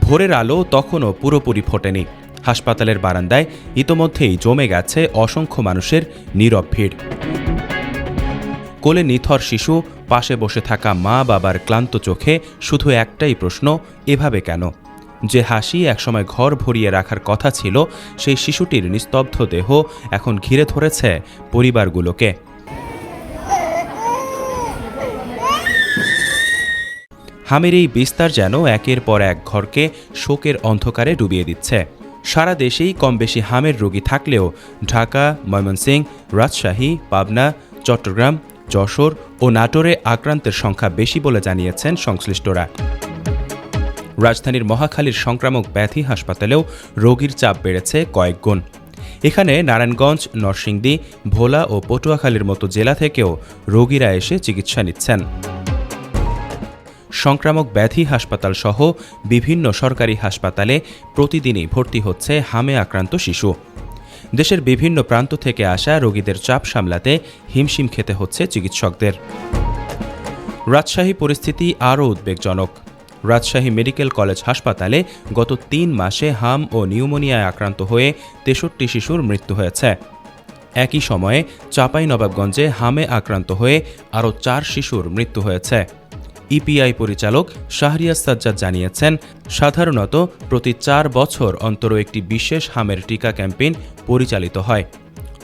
ভোরের আলো তখনও পুরোপুরি ফোটেনি। হাসপাতালের বারান্দায় ইতোমধ্যেই জমে গেছে অসংখ্য মানুষের নীরব ভিড়। কোলে নিথর শিশু, পাশে বসে থাকা মা বাবার ক্লান্ত চোখে শুধু একটাই প্রশ্ন, এভাবে কেন? যে হাসি একসময় ঘর ভরিয়ে রাখার কথা ছিল, সেই শিশুটির নিস্তব্ধ দেহ এখন ঘিরে ধরেছে পরিবারগুলোকে। হামের এই বিস্তার যেন একের পর এক ঘরকে শোকের অন্ধকারে ডুবিয়ে দিচ্ছে। সারা দেশেই কমবেশি হামের রোগী থাকলেও ঢাকা, ময়মনসিংহ, রাজশাহী, পাবনা, চট্টগ্রাম, যশোর ও নাটোরে আক্রান্তের সংখ্যা বেশি বলে জানিয়েছেন সংশ্লিষ্টরা। রাজধানীর মহাখালীর সংক্রামক ব্যাধি হাসপাতালেও রোগীর চাপ বেড়েছে কয়েক গুণ। এখানে নারায়ণগঞ্জ, নরসিংদী, ভোলা ও পটুয়াখালীর মতো জেলা থেকেও রোগীরা এসে চিকিৎসা নিচ্ছেন। সংক্রামক ব্যাধি হাসপাতাল সহ বিভিন্ন সরকারি হাসপাতালে প্রতিদিনই ভর্তি হচ্ছে হামে আক্রান্ত শিশু। দেশের বিভিন্ন প্রান্ত থেকে আসা রোগীদের চাপ সামলাতে হিমশিম খেতে হচ্ছে চিকিৎসকদের। রাজশাহী পরিস্থিতি আরও উদ্বেগজনক। রাজশাহী মেডিকেল কলেজ হাসপাতালে গত 3 মাসে হাম ও নিউমোনিয়ায় আক্রান্ত হয়ে 63 শিশুর মৃত্যু হয়েছে। একই সময়ে চাঁপাইনবাবগঞ্জে হামে আক্রান্ত হয়ে আরও 4 শিশুর মৃত্যু হয়েছে। ইপিআই পরিচালক শাহরিয়াজ সাজ্জাদ জানিয়েছেন, সাধারণত প্রতি 4 বছর অন্তর একটি বিশেষ হামের টিকা ক্যাম্পেইন পরিচালিত হয়।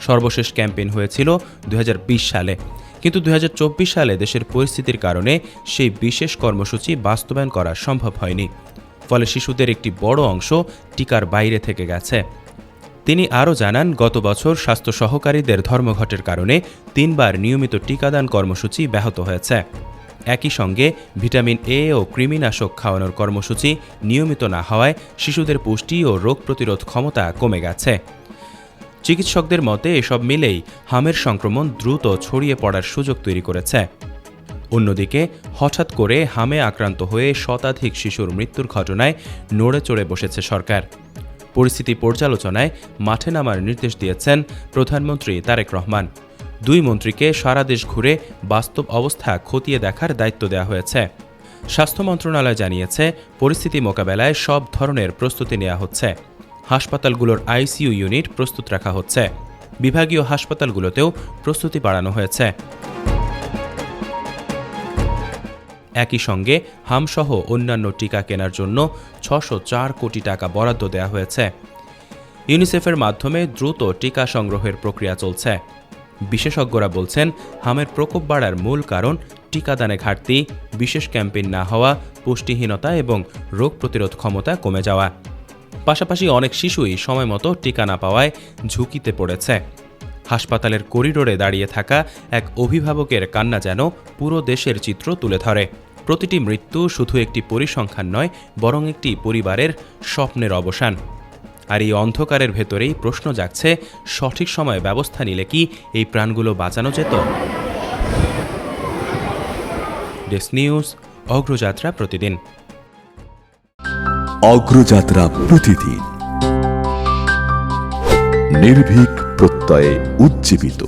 সর্বশেষ ক্যাম্পেইন হয়েছিল 2020 সালে, কিন্তু 2024 সালে দেশের পরিস্থিতির কারণে সেই বিশেষ কর্মসূচি বাস্তবায়ন করা সম্ভব হয়নি। ফলে শিশুদের একটি বড় অংশ টিকার বাইরে থেকে গেছে। তিনি আরও জানান, গত বছর স্বাস্থ্য সহকারীদের ধর্মঘটের কারণে 3 বার নিয়মিত টিকাদান কর্মসূচি ব্যাহত হয়েছে। একই সঙ্গে ভিটামিন এ ও কৃমিনাশক খাওয়ানোর কর্মসূচি নিয়মিত না হওয়ায় শিশুদের পুষ্টি ও রোগ প্রতিরোধ ক্ষমতা কমে গেছে। চিকিৎসকদের মতে এসব মিলেই হামের সংক্রমণ দ্রুত ছড়িয়ে পড়ার সুযোগ তৈরি করেছে। অন্যদিকে হঠাৎ করে হামে আক্রান্ত হয়ে শতাধিক শিশুর মৃত্যুর ঘটনায় নড়ে চড়ে বসেছে সরকার। পরিস্থিতি পর্যালোচনায় মাঠে নামার নির্দেশ দিয়েছেন প্রধানমন্ত্রী তারেক রহমান। 2 মন্ত্রীকে সারা দেশ ঘুরে বাস্তব অবস্থা খতিয়ে দেখার দায়িত্ব দেওয়া হয়েছে। স্বাস্থ্য মন্ত্রণালয় জানিয়েছে, পরিস্থিতি মোকাবেলায় সব ধরনের প্রস্তুতি নেওয়া হচ্ছে। হাসপাতালগুলোর আইসিইউ ইউনিট প্রস্তুত রাখা হচ্ছে। বিভাগীয় হাসপাতালগুলোতেও প্রস্তুতি বাড়ানো হয়েছে। একই সঙ্গে হামসহ অন্যান্য টিকা কেনার জন্য 604 কোটি টাকা বরাদ্দ দেওয়া হয়েছে। ইউনিসেফের মাধ্যমে দ্রুত টিকা সংগ্রহের প্রক্রিয়া চলছে। বিশেষজ্ঞরা বলছেন, হামের প্রকোপ বাড়ার মূল কারণ টিকাদানে ঘাটতি, বিশেষ ক্যাম্পেইন না হওয়া, পুষ্টিহীনতা এবং রোগ প্রতিরোধ ক্ষমতা কমে যাওয়া। পাশাপাশি অনেক শিশুই সময়মতো টিকা না পাওয়ায় ঝুঁকিতে পড়েছে। হাসপাতালের করিডোরে দাঁড়িয়ে থাকা এক অভিভাবকের কান্না যেন পুরো দেশের চিত্র তুলে ধরে। প্রতিটি মৃত্যু শুধু একটি পরিসংখ্যান নয়, বরং একটি পরিবারের স্বপ্নের অবসান। আর এই অন্ধকারের ভেতরেই প্রশ্ন জাগছে, সঠিক সময়ে ব্যবস্থা নিলে কি এই প্রাণগুলো বাঁচানো যেত? ডেস্ক নিউজ, অগ্রযাত্রা প্রতিদিন। অগ্রযাত্রা প্রতিদিন, নির্ভীক প্রত্যয়ে উজ্জীবিত।